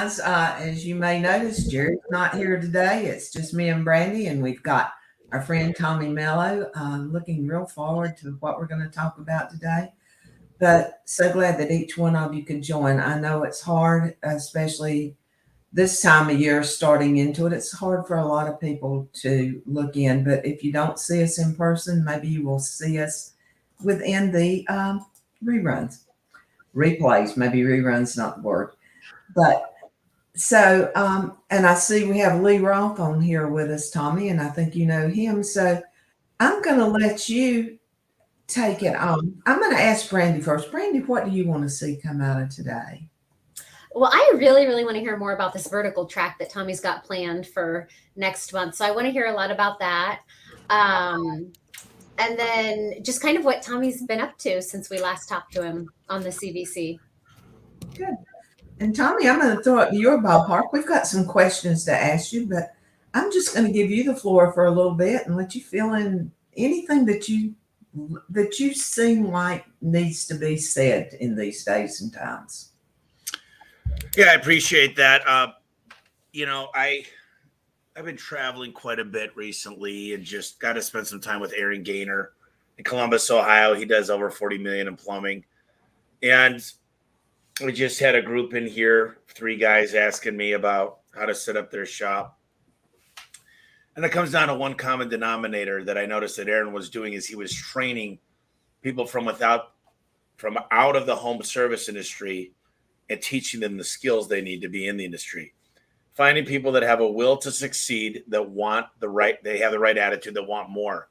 guys. As you may notice, Jerry's not here today. It's just me and Brandy, and we've got our friend Tommy Mello. Looking real forward to what we're going to talk about today. But so glad that each one of you could join. I know it's hard, especially this time of year starting into it. It's hard for a lot of people to look in, but if you don't see us in person, maybe you will see us within the reruns, replays. Maybe reruns not the word, but so and I see we have Lee Roth on here with us, Tommy, and I think you know him. So I'm going to let you take it on. I'm going to ask Brandy first. Brandy, what do you want to see come out of today? Well, I really, really want to hear more about this vertical track that Tommy's got planned for next month. So I want to hear a lot about that. And then just kind of what Tommy's been up to since we last talked to him on the CVC. Good. And Tommy, I'm going to throw it to your ballpark. We've got some questions to ask you, but I'm just going to give you the floor for a little bit and let you fill in anything that you seem like needs to be said in these days and times. Yeah, I appreciate that. I've been traveling quite a bit recently and just got to spend some time with Aaron Gaynor in Columbus, Ohio. He does over 40 million in plumbing. And we just had a group in here, 3 guys asking me about how to set up their shop. And it comes down to one common denominator that I noticed that Aaron was doing is he was training people from out of the home service industry and teaching them the skills they need to be in the industry. Finding people that have a will to succeed, that want they have the right attitude, that want more.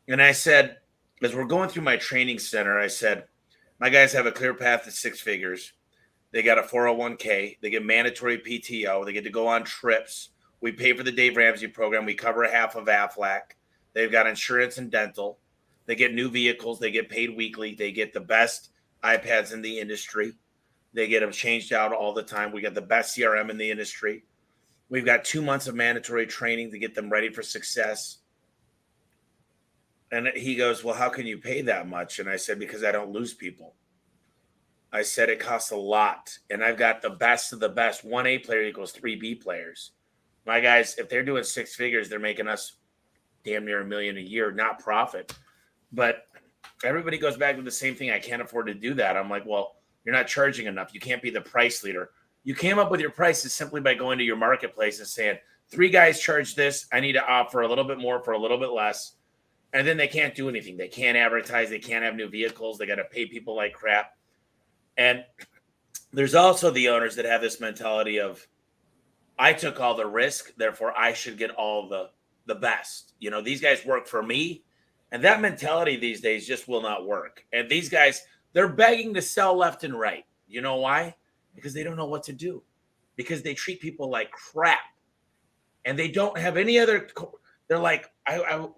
And I said, as we're going through my training center, I said, my guys have a clear path to 6 figures. They got a 401k. They get mandatory PTO. They get to go on trips. We pay for the Dave Ramsey program. We cover half of Aflac. They've got insurance and dental. They get new vehicles. They get paid weekly. They get the best iPads in the industry. They get them changed out all the time. We got the best CRM in the industry. We've got 2 months of mandatory training to get them ready for success. And he goes, well, how can you pay that much? And I said, because I don't lose people. I said, it costs a lot. And I've got the best of the best. 1 A player equals 3 B players. My guys, if they're doing 6 figures, they're making us damn near $1 million a year, not profit. But everybody goes back to the same thing. I can't afford to do that. I'm like, well, you're not charging enough. You can't be the price leader. You came up with your prices simply by going to your marketplace and saying, 3 guys charge this. I need to offer a little bit more for a little bit less. And then they can't do anything. They can't advertise. They can't have new vehicles. They got to pay people like crap. And there's also the owners that have this mentality of, I took all the risk, therefore I should get all the best. You know, these guys work for me. And that mentality these days just will not work. And these guys, they're begging to sell left and right. You know why? Because they don't know what to do. Because they treat people like crap. And they don't have any other. They're like, I'm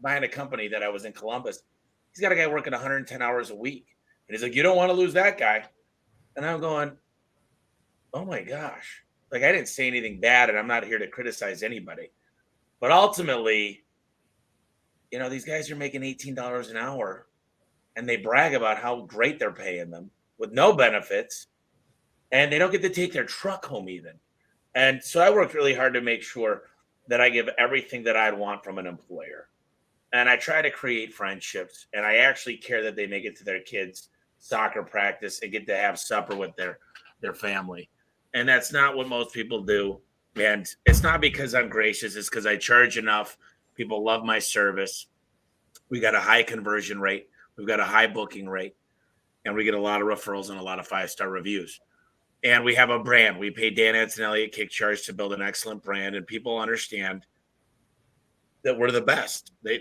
buying a company that I was in Columbus. He's got a guy working 110 hours a week. And he's like, you don't want to lose that guy. And I'm going, oh my gosh. Like, I didn't say anything bad, and I'm not here to criticize anybody. But ultimately, you know, these guys are making $18 an hour, and they brag about how great they're paying them with no benefits, and they don't get to take their truck home even. And so I worked really hard to make sure that I give everything that I'd want from an employer. And I try to create friendships, and I actually care that they make it to their kids' soccer practice and get to have supper with their family. And that's not what most people do. And it's not because I'm gracious. It's because I charge enough. People love my service. We got a high conversion rate. We've got a high booking rate. And we get a lot of referrals and a lot of 5-star reviews. And we have a brand. We pay Dan Antonelli a kick charge to build an excellent brand. And people understand that we're the best. They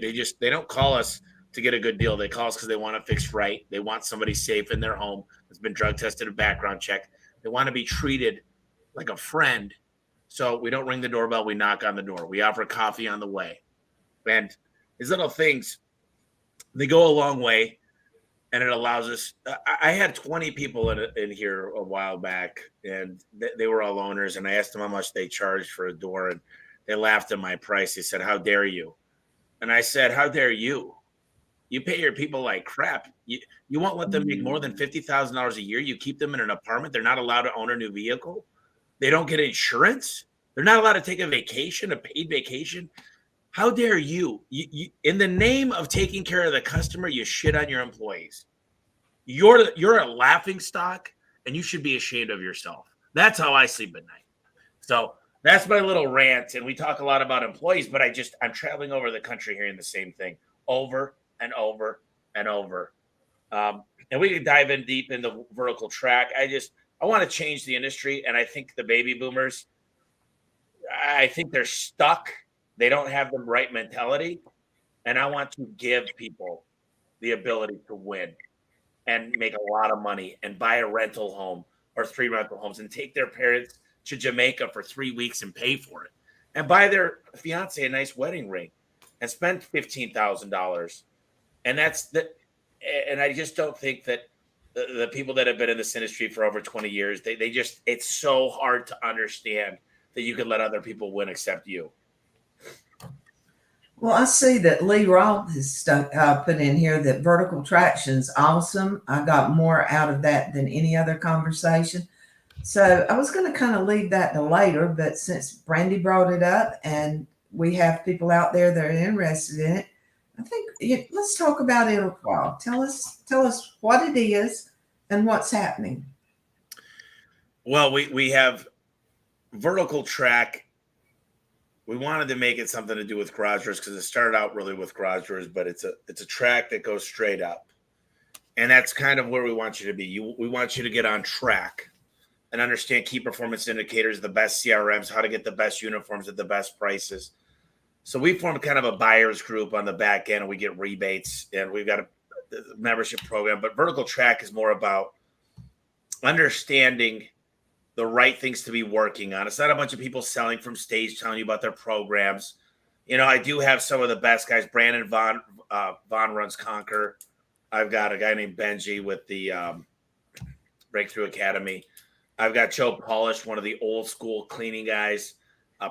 don't call us to get a good deal. They call us because they want to fix right. They want somebody safe in their home that's been drug tested and background checked. They want to be treated like a friend. So we don't ring the doorbell. We knock on the door. We offer coffee on the way. And these little things, they go a long way. And it allows us. I had 20 people in here a while back, and they were all owners. And I asked them how much they charged for a door. And they laughed at my price. They said, how dare you? And I said, how dare you? You pay your people like crap. You won't let them make more than $50,000 a year. You keep them in an apartment. They're not allowed to own a new vehicle. They don't get insurance. They're not allowed to take a vacation, a paid vacation. How dare you? In the name of taking care of the customer, you shit on your employees. You're a laughing stock, and you should be ashamed of yourself. That's how I sleep at night. So that's my little rant. And we talk a lot about employees, but I'm traveling over the country hearing the same thing over and over and over. And we could dive in deep in the vertical track. I want to change the industry. And I think the baby boomers, I think they're stuck. They don't have the right mentality. And I want to give people the ability to win and make a lot of money and buy a rental home or 3 rental homes and take their parents to Jamaica for 3 weeks and pay for it and buy their fiance a nice wedding ring and spend $15,000. And and I just don't think that the people that have been in this industry for over 20 years, it's so hard to understand that you could let other people win except you. Well, I see that Lee Roth has put in here that vertical traction's awesome. I got more out of that than any other conversation. So I was going to kind of leave that to later, but since Brandi brought it up and we have people out there that are interested in it, I think let's talk about it a while. Tell us what it is and what's happening. Well, we have vertical track. We wanted to make it something to do with garage doors because it started out really with garage doors, but it's a track that goes straight up. And that's kind of where we want you to be. We want you to get on track and understand key performance indicators, the best CRMs, how to get the best uniforms at the best prices. So we formed kind of a buyer's group on the back end, and we get rebates, and we've got a membership program. But vertical track is more about understanding the right things to be working on. It's not a bunch of people selling from stage telling you about their programs. I do have some of the best guys. Brandon Vaughn runs Conquer. I've got a guy named Benji with the Breakthrough Academy. I've got Joe Polish, one of the old school cleaning guys.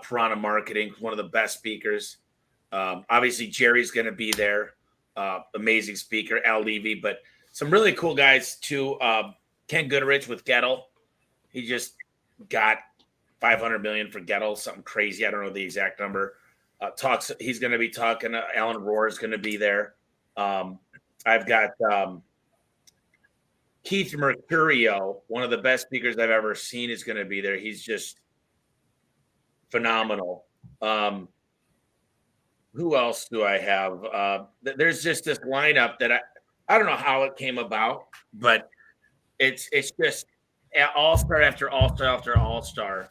Piranha Marketing, one of the best speakers. Obviously, Jerry's going to be there. Amazing speaker, Al Levy, but some really cool guys too. Ken Goodrich with Gettle. He just got $500 million for Gettle, something crazy. I don't know the exact number. He's going to be talking. Alan Rohr is going to be there. I've got Keith Mercurio, one of the best speakers I've ever seen, is going to be there. He's just phenomenal. Who else do I have? There's just this lineup that I don't know how it came about, but it's just all-star after all-star after all-star.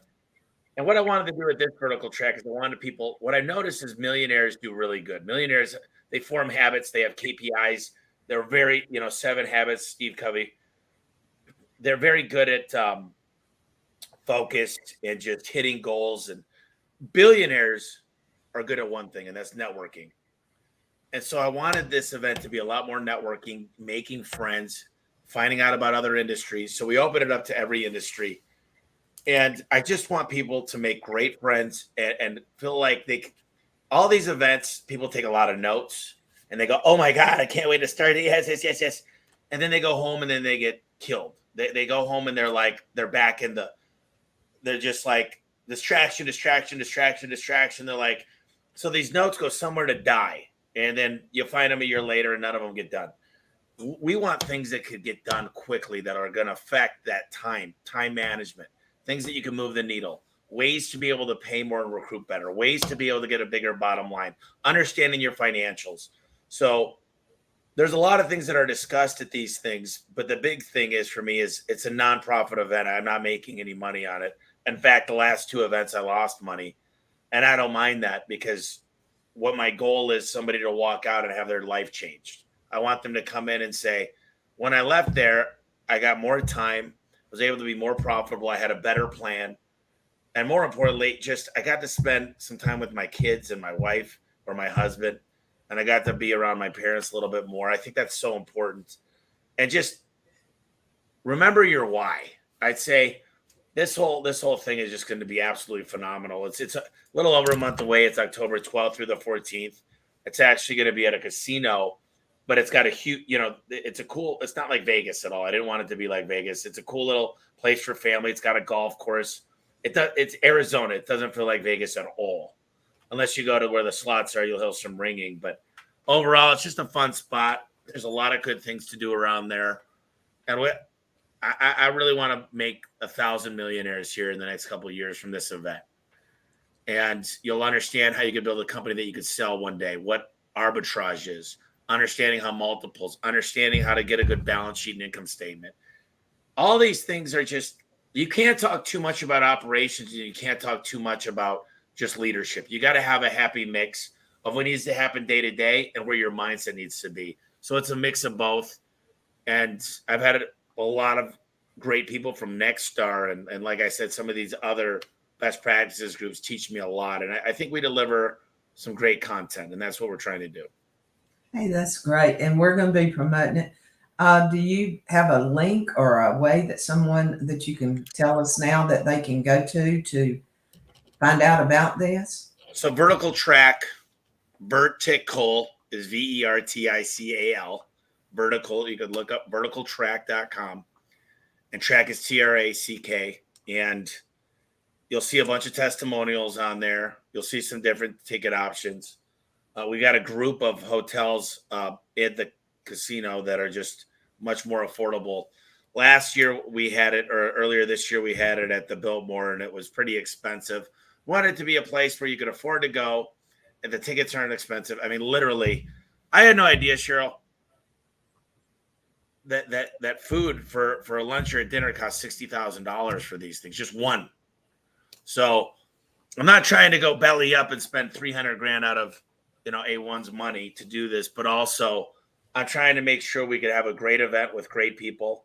And what I wanted to do with this vertical track is what I noticed is millionaires do really good. Millionaires, they form habits. They have KPIs. They're very, 7 habits, Steve Covey. They're very good at focused and just hitting goals. And billionaires are good at one thing, and that's networking. And so I wanted this event to be a lot more networking, making friends, finding out about other industries. So we open it up to every industry. And I just want people to make great friends and feel like all these events, people take a lot of notes and they go, oh my God, I can't wait to start it. Yes. And then they go home and then they get killed. They go home and they're back they're just like distraction. They're like, so these notes go somewhere to die. And then you find them a year later and none of them get done. We want things that could get done quickly that are going to affect that time management, things that you can move the needle, ways to be able to pay more and recruit better, ways to be able to get a bigger bottom line, understanding your financials. So there's a lot of things that are discussed at these things, but the big thing is for me is it's a nonprofit event. I'm not making any money on it. In fact, the last 2 events I lost money, and I don't mind that because what my goal is somebody to walk out and have their life changed. I want them to come in and say, when I left there, I got more time, was able to be more profitable. I had a better plan. And more importantly, I got to spend some time with my kids and my wife or my husband. And I got to be around my parents a little bit more. I think that's so important. And just remember your why. I'd say this whole thing is just going to be absolutely phenomenal. It's a little over a month away. It's October 12th through the 14th. It's actually going to be at a casino but it's got a huge, it's a cool, it's not like Vegas at all. I didn't want it to be like Vegas. It's a cool little place for family. It's got a golf course. It's Arizona. It doesn't feel like Vegas at all. Unless you go to where the slots are, you'll hear some ringing. But overall, it's just a fun spot. There's a lot of good things to do around there. And I really want to make 1,000 millionaires here in the next couple of years from this event. And you'll understand how you can build a company that you could sell one day, what arbitrage is, understanding how multiples, understanding how to get a good balance sheet and income statement. All these things are just, you can't talk too much about operations and you can't talk too much about just leadership. You got to have a happy mix of what needs to happen day to day and where your mindset needs to be. So it's a mix of both. And I've had a lot of great people from Nextstar and like I said, some of these other best practices groups teach me a lot. And I think we deliver some great content, and that's what we're trying to do. Hey, that's great. And we're going to be promoting it. Do you have a link or a way that you can tell us now that they can go to find out about this? So Vertical Track, Vertical is VERTICAL. Vertical, you could look up verticaltrack.com, and track is TRACK. And you'll see a bunch of testimonials on there. You'll see some different ticket options. We got a group of hotels at the casino that are just much more affordable. Last year we had it, or earlier this year we had it at the Biltmore, and it was pretty expensive. Wanted it to be a place where you could afford to go, and the tickets aren't expensive. I mean, literally, I had no idea, Sheryl, that food for a lunch or a dinner costs $60,000 for these things, just one. So I'm not trying to go belly up and spend $300,000 out of A1's money to do this, but also I'm trying to make sure we could have a great event with great people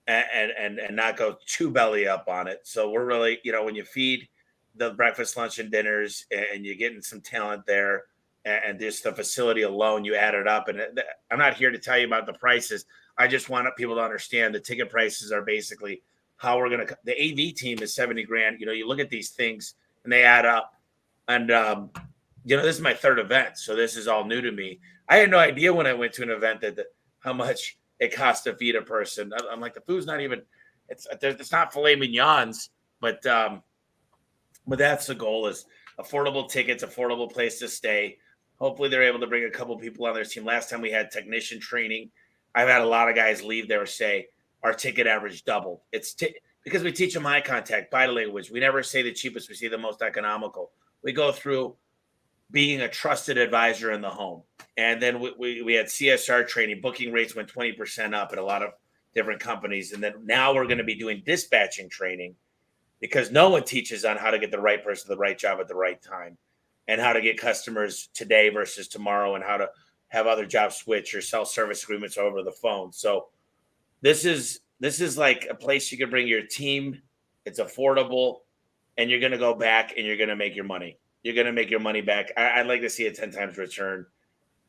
and not go too belly up on it. So we're really, when you feed the breakfast, lunch, and dinners, and you're getting some talent there, and just the facility alone, you add it up. And I'm not here to tell you about the prices. I just want people to understand the ticket prices are basically how we're going to, the AV team is $70,000. You look at these things and they add up. And, this is my third event. So this is all new to me. I had no idea when I went to an event how much it costs to feed a person. I'm like, the food's not even, it's not filet mignons, but that's the goal, is affordable tickets, affordable place to stay. Hopefully they're able to bring a couple people on their team. Last time we had technician training, I've had a lot of guys leave there say our ticket average doubled. It's because we teach them eye contact, body language. We never say the cheapest, we say the most economical. We go through being a trusted advisor in the home. And then we had CSR training. Booking rates went 20% up at a lot of different companies. And then now we're going to be doing dispatching training, because no one teaches on how to get the right person, the right job at the right time, and how to get customers today versus tomorrow, and how to have other jobs switch or sell service agreements over the phone. So this is like a place you can bring your team. It's affordable, and you're going to go back and you're going to make your money. You're going to make your money back. I'd like to see a 10 times return.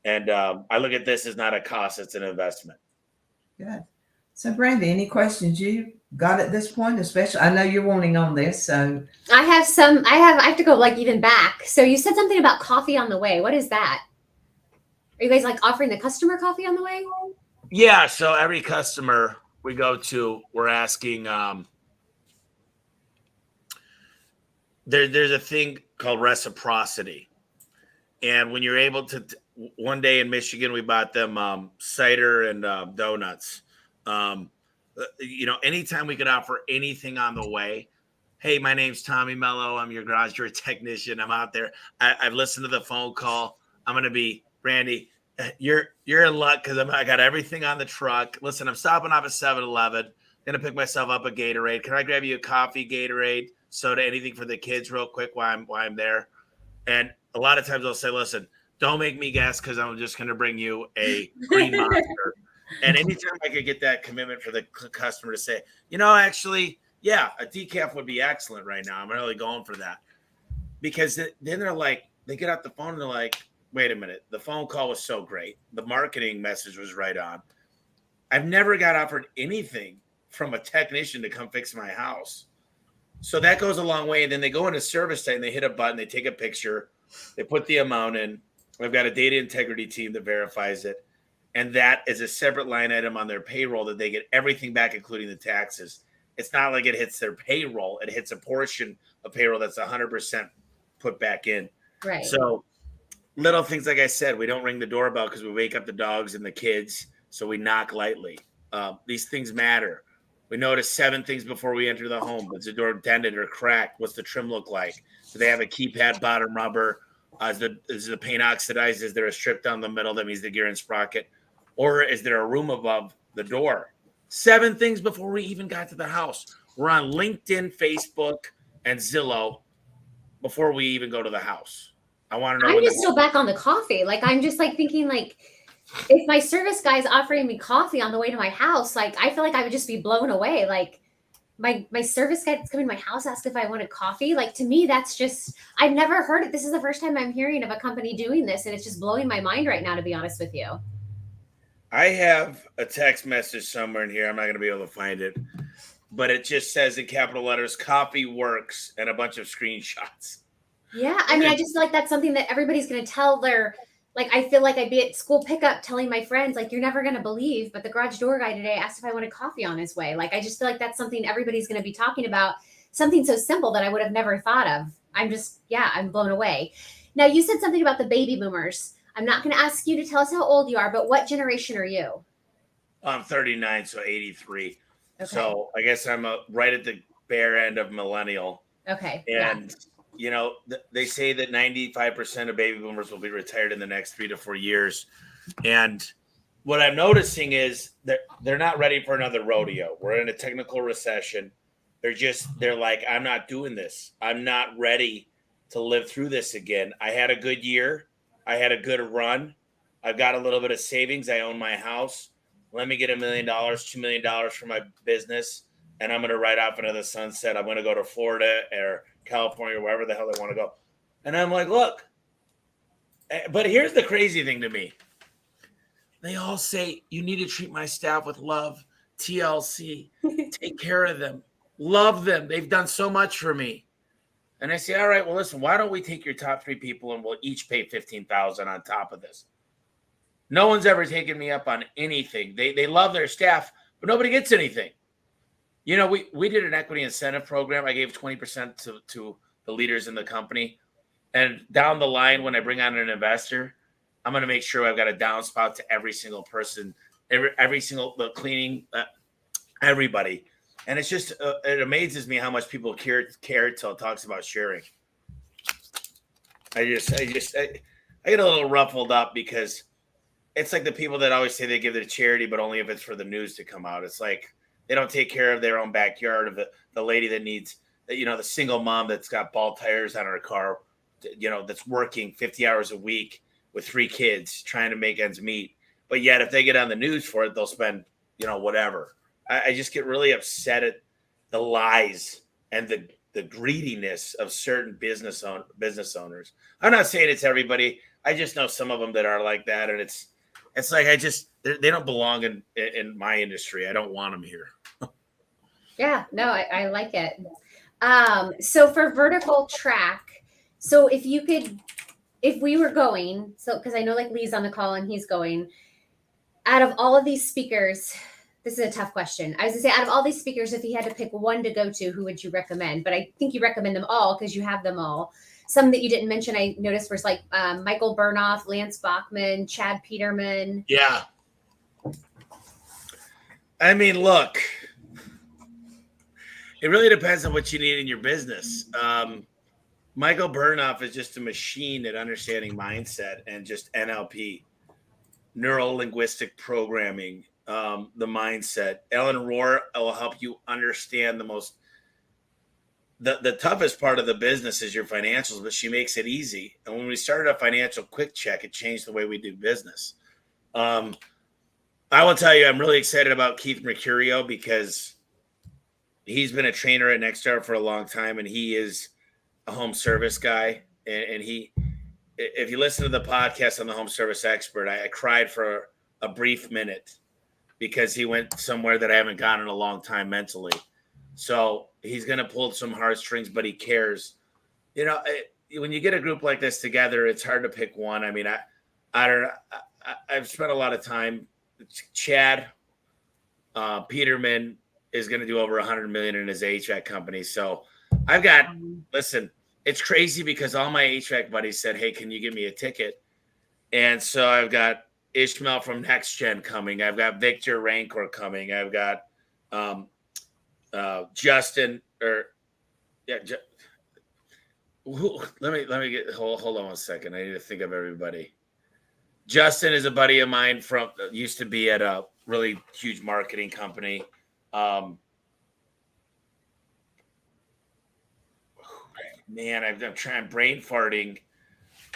And I look at this as not a cost, it's an investment. Good. So Brandi, any questions you got at this point? Especially, I know you're wanting on this, so. I have to go even back. So you said something about coffee on the way. What is that? Are you guys offering the customer coffee on the way? Yeah. So every customer we go to, we're asking, there's a thing called reciprocity. And when you're able to, one day in Michigan, we bought them cider and donuts. Anytime we could offer anything on the way. Hey, my name's Tommy Mello. I'm your garage door technician. I'm out there. I've listened to the phone call. I'm going to be, Brandi, you're in luck because I got everything on the truck. Listen, I'm stopping off at 7-Eleven. Going to pick myself up a Gatorade. Can I grab you a coffee, Gatorade, soda, anything for the kids real quick while I'm there? And a lot of times I'll say, listen, don't make me guess, because I'm just going to bring you a green monster. And anytime I could get that commitment for the customer to say, actually, yeah, a decaf would be excellent right now. I'm really going for that. Because then they're like, they get off the phone and they're like, wait a minute, the phone call was so great. The marketing message was right on. I've never got offered anything from a technician to come fix my house. So that goes a long way. And then they go into service site and they hit a button, they take a picture, they put the amount in. We've got a data integrity team that verifies it. And that is a separate line item on their payroll that they get everything back, including the taxes. It's not like it hits their payroll. It hits a portion of payroll that's 100% put back in. Right. So little things, like I said, we don't ring the doorbell because we wake up the dogs and the kids. So we knock lightly. These things matter. We notice 7 things before we enter the home. Is the door dented or cracked? What's the trim look like? Do they have a keypad bottom rubber? Is the paint oxidized? Is there a strip down the middle that means the gear and sprocket? Or is there a room above the door? 7 things before we even got to the house. We're on LinkedIn, Facebook, and Zillow before we even go to the house. I want to know. I'm just still back on the coffee. Like, I'm just like thinking, like, if my service guy's offering me coffee on the way to my house, like, I feel like I would just be blown away. Like, my service guy that's coming to my house asked if I wanted coffee. Like, to me, that's just, I've never heard it. This is the first time I'm hearing of a company doing this, and it's just blowing my mind right now, to be honest with you. I have a text message somewhere in here. I'm not going to be able to find it, but it just says in capital letters, "Coffee works," and a bunch of screenshots. Yeah. I mean, I just feel like that's something that everybody's going to tell their, like, I feel like I'd be at school pickup telling my friends, like, you're never going to believe, but the garage door guy today asked if I wanted coffee on his way. Like, I just feel like that's something everybody's going to be talking about, something so simple that I would have never thought of. I'm blown away. Now, you said something about the baby boomers. I'm not going to ask you to tell us how old you are, but what generation are you? I'm 39, so 83. Okay. So I guess I'm right at the bare end of millennial. Okay. And, you know, they say that 95% of baby boomers will be retired in the next 3 to 4 years. And what I'm noticing is they're not ready for another rodeo. We're in a technical recession. They're like, I'm not doing this. I'm not ready to live through this again. I had a good year. I had a good run. I've got a little bit of savings. I own my house. Let me get $1 million, $2 million for my business, and I'm going to ride off into the sunset. I'm going to go to Florida or California, or wherever the hell they want to go. And I'm like, look, but here's the crazy thing to me. They all say, you need to treat my staff with love, TLC, take care of them, love them. They've done so much for me. And I say, all right, well, listen, why don't we take your top 3 people and we'll each pay $15,000 on top of this? No one's ever taken me up on anything. They love their staff, but nobody gets anything. You know, we did an equity incentive program. I gave 20% to the leaders in the company. And down the line, when I bring on an investor, I'm going to make sure I've got a downspout to every single person, every single cleaning, everybody. And it's just, it amazes me how much people care till it talks about sharing. I get a little ruffled up because it's like the people that always say they give to charity, but only if it's for the news to come out. It's like they don't take care of their own backyard, of the lady that needs, you know, the single mom that's got bald tires on her car, you know, that's working 50 hours a week with 3 kids trying to make ends meet. But yet if they get on the news for it, they'll spend, you know, whatever. I just get really upset at the lies and the greediness of certain business owners. I'm not saying it's everybody. I just know some of them that are like that. And it's like, they don't belong in my industry. I don't want them here. Yeah, no, I like it. So for vertical track, so if we were going, so, because I know like Lee's on the call and he's going, out of all of these speakers, this is a tough question. I was gonna say, out of all these speakers, if you had to pick one to go to, who would you recommend? But I think you recommend them all because you have them all. Some that you didn't mention, I noticed, was like Michael Burnoff, Lance Bachman, Chad Peterman. Yeah. I mean, look, it really depends on what you need in your business. Michael Burnoff is just a machine at understanding mindset and just NLP, neuro-linguistic programming, the mindset. Ellen Rohr will help you understand the toughest part of the business is your financials, but she makes it easy. And when we started a financial quick check, it changed the way we do business. I will tell you, I'm really excited about Keith Mercurio because he's been a trainer at Nexstar for a long time, and he is a home service guy. And if you listen to the podcast on the Home Service Expert, I cried for a brief minute because he went somewhere that I haven't gone in a long time mentally. So he's going to pull some heartstrings, but he cares. You know, when you get a group like this together, it's hard to pick one. I mean, I've spent a lot of time. Chad Peterman is going to do over 100 million in his HVAC company. So I've got, listen, it's crazy because all my HVAC buddies said, hey, can you give me a ticket? And so I've got Ishmael from Next Gen coming. I've got Victor Rancor coming. I've got Justin let me get hold on 1 second. I need to think of everybody. Justin is a buddy of mine from used to be at a really huge marketing company. Man, I'm trying brain farting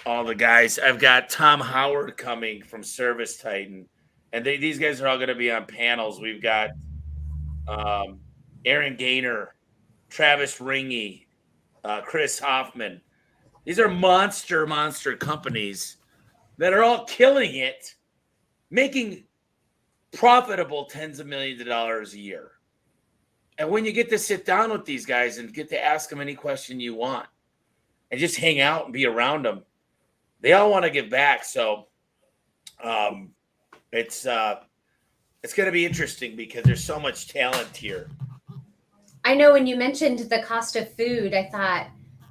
all the guys. I've got Tom Howard coming from Service Titan, and these guys are all going to be on panels. We've got Aaron Gaynor, Travis Ringy, Chris Hoffman. These are monster companies that are all killing it, making profitable tens of millions of dollars a year. And when you get to sit down with these guys and get to ask them any question you want and just hang out and be around them, they all want to give back. So it's going to be interesting because there's so much talent here. I know when you mentioned the cost of food, I thought,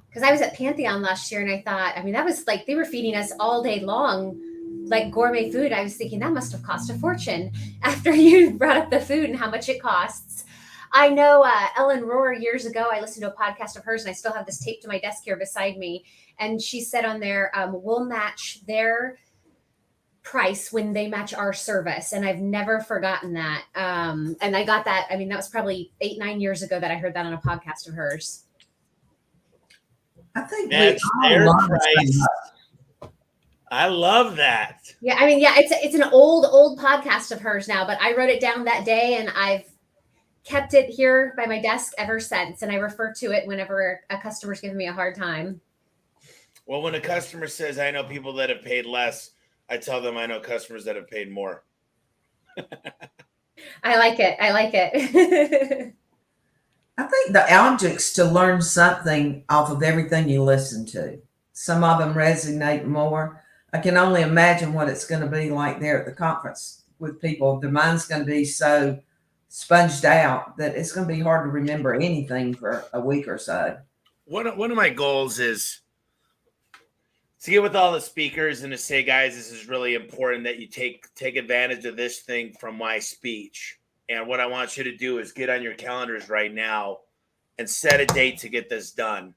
because I was at Pantheon last year and I thought, I mean, that was like they were feeding us all day long, like gourmet food. I was thinking that must have cost a fortune after you brought up the food and how much it costs. I know Ellen Rohr years ago, I listened to a podcast of hers and I still have this taped to my desk here beside me. And she said on there, we'll match their price when they match our service. And I've never forgotten that. And I got that. I mean, that was probably 8-9 years ago that I heard that on a podcast of hers. I think that's their price. I love that. Yeah. I mean, yeah, it's an old podcast of hers now, but I wrote it down that day and I've kept it here by my desk ever since. And I refer to it whenever a customer's giving me a hard time. Well, when a customer says, I know people that have paid less, I tell them I know customers that have paid more. I like it. I think the object's to learn something off of everything you listen to. Some of them resonate more. I can only imagine what it's going to be like there at the conference with people. The mind's going to be so sponged out that it's going to be hard to remember anything for a week or so. One of my goals is to get with all the speakers and to say, guys, this is really important that you take advantage of this thing from my speech. And what I want you to do is get on your calendars right now and set a date to get this done.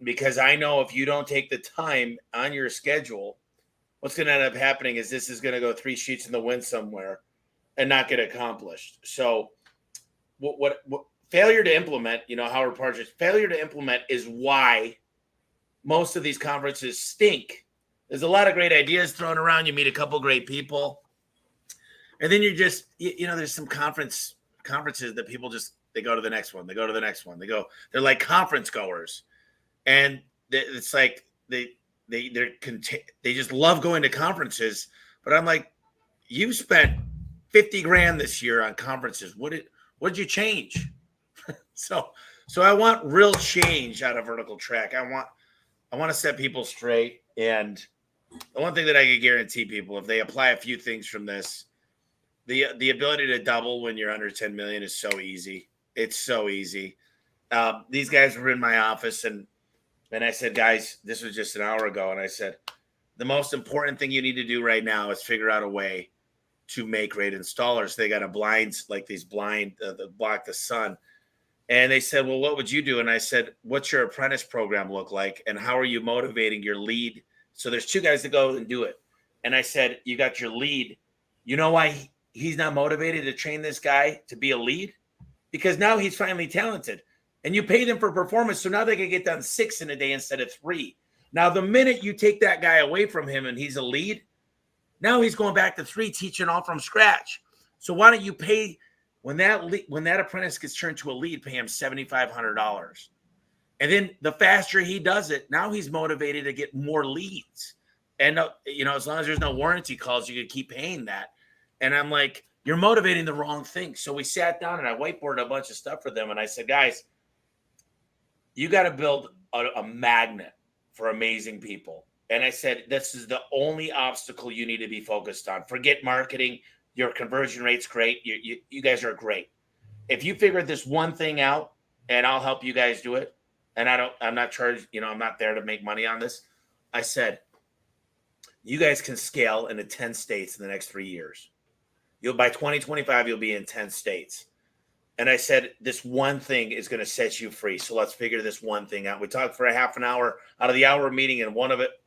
Because I know if you don't take the time on your schedule, what's going to end up happening is this is going to go 3 sheets in the wind somewhere and not get accomplished. So what failure to implement, Howard Partridge, failure to implement is why most of these conferences stink. There's a lot of great ideas thrown around. You meet a couple great people. And then you're just, there's some conferences that people just, they go to the next one. They go to the next one. They're like conference goers. And it's like they just love going to conferences. But I'm like, you spent $50,000 this year on conferences. What did you change? So I want real change out of Vertical Track. I want to set people straight. And the one thing that I can guarantee people, if they apply a few things from this, the ability to double when you're under 10 million is so easy. It's so easy. These guys were in my office and I said, guys, this was just an hour ago. And I said, the most important thing you need to do right now is figure out a way to make great installers. They got a blinds, like these blind that block the sun. And they said, well, what would you do? And I said, what's your apprentice program look like? And how are you motivating your lead? So there's 2 guys that go and do it. And I said, you got your lead. You know why he's not motivated to train this guy to be a lead? Because now he's finally talented. And you pay them for performance. So now they can get done 6 in a day instead of 3. Now, the minute you take that guy away from him and he's a lead, now he's going back to 3, teaching all from scratch. So why don't you pay when that apprentice gets turned to a lead, pay him $7,500. And then the faster he does it, now he's motivated to get more leads. And, as long as there's no warranty calls, you could keep paying that. And I'm like, you're motivating the wrong thing. So we sat down and I whiteboarded a bunch of stuff for them. And I said, guys, you got to build a magnet for amazing people. And I said, this is the only obstacle you need to be focused on. Forget marketing. Your conversion rate's great. You guys are great. If you figure this one thing out, and I'll help you guys do it, and I'm not charged, I'm not there to make money on this. I said, you guys can scale into 10 states in the next 3 years. By 2025, you'll be in 10 states. And I said, this one thing is going to set you free. So let's figure this one thing out. We talked for a half an hour out of the hour meeting, and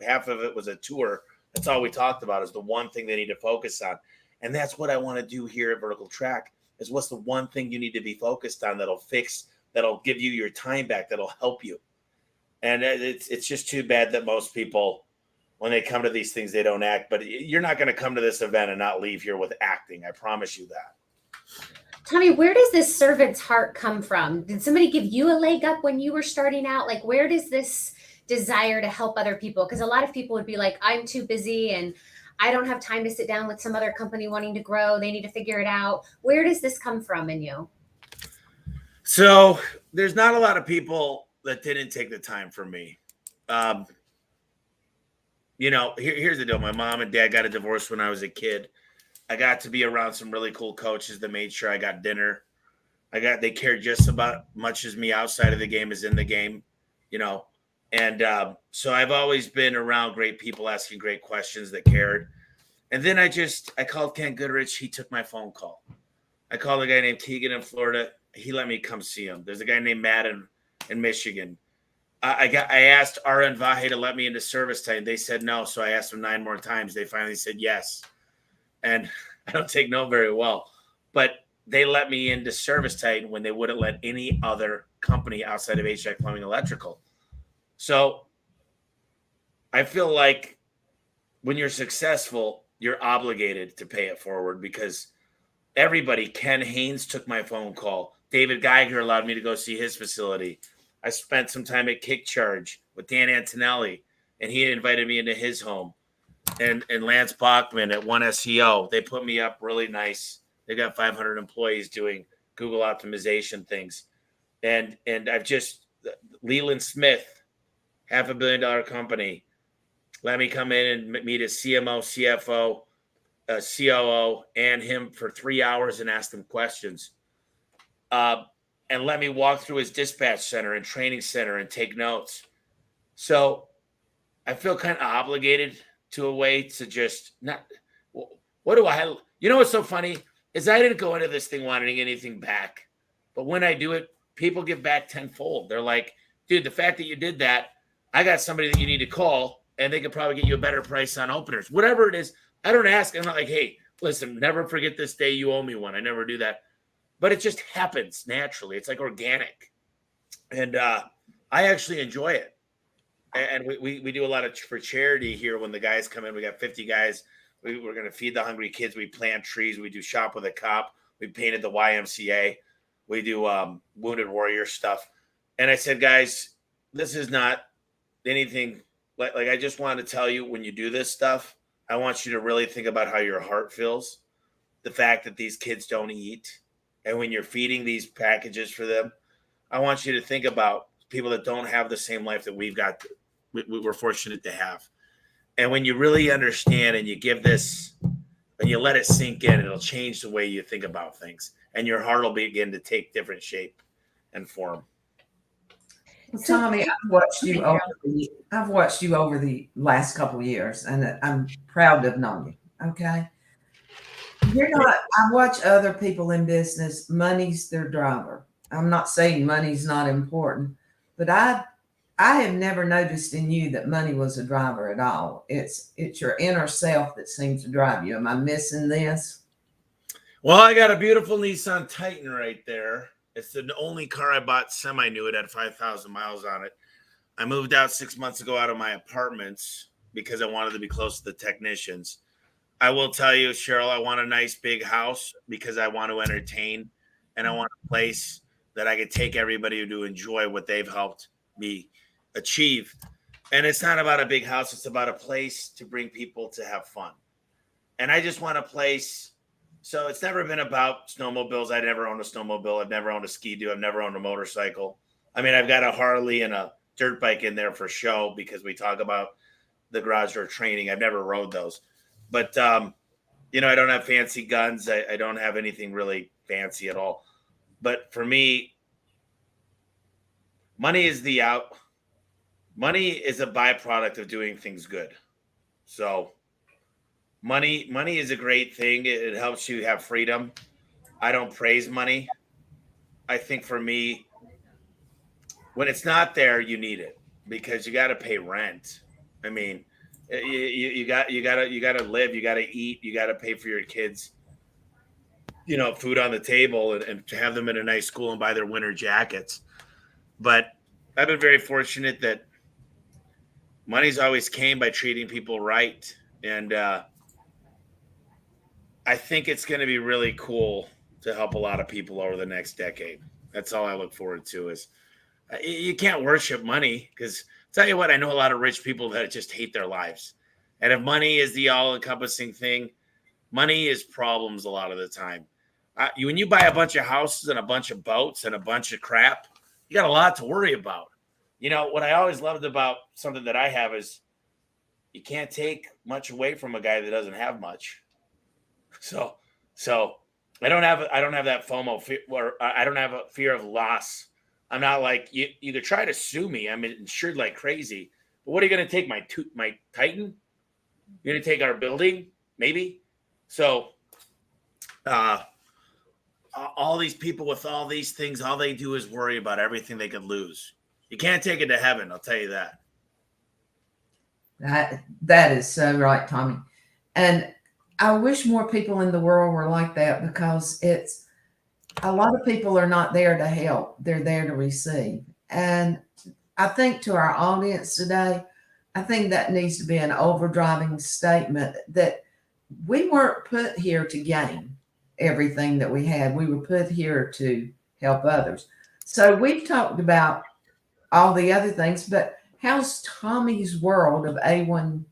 half of it was a tour. That's all we talked about, is the one thing they need to focus on. And that's what I want to do here at Vertical Track, is what's the one thing you need to be focused on that'll give you your time back, that'll help you. And it's just too bad that most people, when they come to these things, they don't act. But you're not going to come to this event and not leave here with acting. I promise you that. Tommy, where does this servant's heart come from? Did somebody give you a leg up when you were starting out? Like, where does this desire to help other people? Because a lot of people would be like, I'm too busy and I don't have time to sit down with some other company wanting to grow. They need to figure it out. Where does this come from in you? So there's not a lot of people that didn't take the time for me. Here's the deal. My mom and dad got a divorce when I was a kid. I got to be around some really cool coaches that made sure I got dinner. They cared just about much as me outside of the game as in the game, And so I've always been around great people asking great questions that cared. And then I called Ken Goodrich. He took my phone call. I called a guy named Keegan in Florida. He let me come see him. There's a guy named Matt in Michigan. I asked Ara and Vahe to let me into service time. They said no. So I asked them 9 more times. They finally said yes. And I don't take no very well, but they let me into Service Titan when they wouldn't let any other company outside of HVAC, plumbing, electrical. So I feel like when you're successful, you're obligated to pay it forward, because Ken Haynes took my phone call. David Geiger allowed me to go see his facility. I spent some time at Kick Charge with Dan Antonelli, and he invited me into his home. And Lance Bachman at One SEO, they put me up really nice. They got 500 employees doing Google optimization things. And Leland Smith, $500 million company, let me come in and meet a CMO, CFO, COO, and him for 3 hours and ask them questions. And let me walk through his dispatch center and training center and take notes. So I feel kind of obligated to a way to just not. What do I have? What's so funny is I didn't go into this thing wanting anything back. But when I do it, people give back tenfold. They're like, dude, the fact that you did that, I got somebody that you need to call, and they could probably get you a better price on openers. Whatever it is, I don't ask. I'm not like, hey, listen, never forget this day. You owe me one. I never do that. But it just happens naturally. It's like organic. And I actually enjoy it. And we do a lot for charity here. When the guys come in, we got 50 guys. We're going to feed the hungry kids. We plant trees. We do Shop with a Cop. We painted the YMCA. We do Wounded Warrior stuff. And I said, guys, this is not anything like I just want to tell you, when you do this stuff, I want you to really think about how your heart feels. The fact that these kids don't eat. And when you're feeding these packages for them, I want you to think about people that don't have the same life that we're fortunate to have. And when you really understand and you give this and you let it sink in, it'll change the way you think about things, and your heart will begin to take different shape and form. Tommy, I've watched you over the last couple of years, and I'm proud to have known you. Okay. I watch other people in business. Money's their driver. I'm not saying money's not important, but I have never noticed in you that money was a driver at all. It's your inner self that seems to drive you. Am I missing this? Well, I got a beautiful Nissan Titan right there. It's the only car I bought semi-new. It had 5,000 miles on it. I moved out 6 months ago out of my apartments because I wanted to be close to the technicians. I will tell you, Sheryl, I want a nice big house because I want to entertain, and I want a place that I could take everybody to enjoy what they've helped me achieve. And it's not about a big house. It's about a place to bring people to have fun. And I just want a place. So it's never been about snowmobiles. I never owned a snowmobile. I've never owned a Ski-Doo. I've never owned a motorcycle. I mean, I've got a Harley and a dirt bike in there for show because we talk about the garage door training. I've never rode those, but you know, I don't have fancy guns. I don't have anything really fancy at all. But for me, money is money is a byproduct of doing things good. So money is a great thing. It helps you have freedom. I don't praise money. I think for me, when it's not there, you need it because you got to pay rent. I mean, you got to live, you got to eat, you got to pay for your kids, you know, food on the table and to have them in a nice school and buy their winter jackets. But I've been very fortunate that money's always came by treating people right. And I think it's going to be really cool to help a lot of people over the next decade. That's all I look forward to is you can't worship money because tell you what, I know a lot of rich people that just hate their lives. And if money is the all encompassing thing, money is problems a lot of the time. When you buy a bunch of houses and a bunch of boats and a bunch of crap, you got a lot to worry about. You know, what I always loved about something that I have is you can't take much away from a guy that doesn't have much. So I don't have that FOMO fear, or I don't have a fear of loss. I'm not like you could try to sue me. I'm insured like crazy. But what are you going to take? My Titan? You're going to take our building? Maybe. So, all these people with all these things, all they do is worry about everything they could lose. You can't take it to heaven. I'll tell you that. That is so right, Tommy. And I wish more people in the world were like that because it's a lot of people are not there to help. They're there to receive. And I think to our audience today, I think that needs to be an overdriving statement that we weren't put here to gain everything that we had. We were put here to help others. So we've talked about all the other things, but how's Tommy's world of A1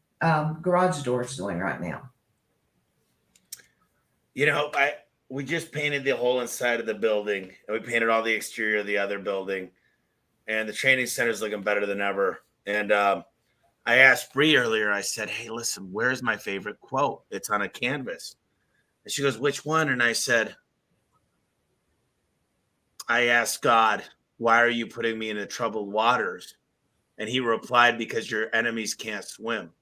garage doors doing right now? You know, we just painted the whole inside of the building, and we painted all the exterior of the other building, and the training center is looking better than ever. And I asked Bree earlier. I said, "Hey, listen, where's my favorite quote? It's on a canvas." And she goes, "Which one?" And I said, "I asked God, why are you putting me into troubled waters?" And he replied, "Because your enemies can't swim."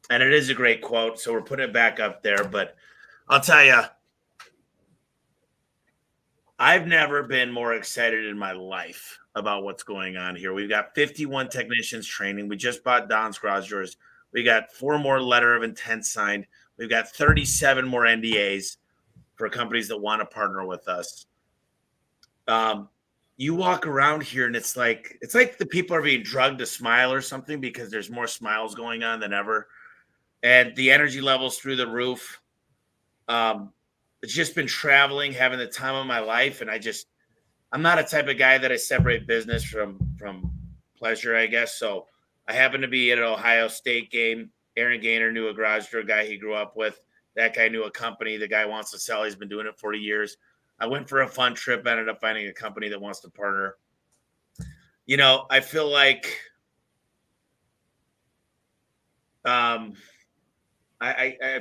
And it is a great quote, so we're putting it back up there. But I'll tell you, I've never been more excited in my life about what's going on here. We've got 51 technicians training. We just bought Don's Garage Doors. We got 4 more letter of intent signed. We've got 37 more NDAs for companies that want to partner with us. You walk around here and it's like the people are being drugged to smile or something because there's more smiles going on than ever. And the energy levels through the roof. It's just been traveling, having the time of my life. And I'm not a type of guy that I separate business from pleasure, I guess. So I happened to be at an Ohio State game. Aaron Gaynor knew a garage door guy he grew up with. That guy knew a company. The guy wants to sell. He's been doing it 40 years. I went for a fun trip, ended up finding a company that wants to partner. You know, I feel like I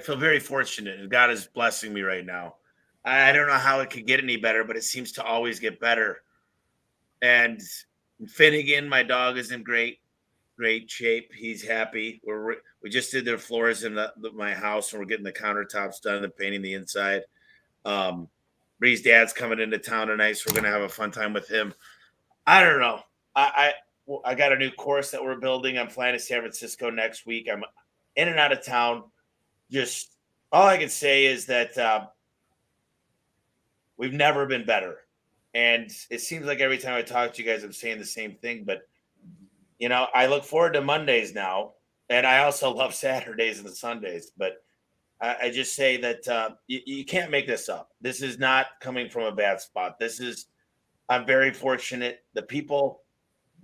feel very fortunate. God is blessing me right now. I don't know how it could get any better, but it seems to always get better. And Finnegan, my dog, is in great shape. He's happy. We just did their floors in my house, and we're getting the countertops done and painting the inside. Bree's dad's coming into town tonight, so we're gonna have a fun time with him. I don't know. I got a new course that we're building. I'm flying to San Francisco next week. I'm in and out of town. Just all I can say is that we've never been better. And it seems like every time I talk to you guys, I'm saying the same thing. But, you know, I look forward to Mondays now. And I also love Saturdays and Sundays. But I just say that you can't make this up. This is not coming from a bad spot. I'm very fortunate. The people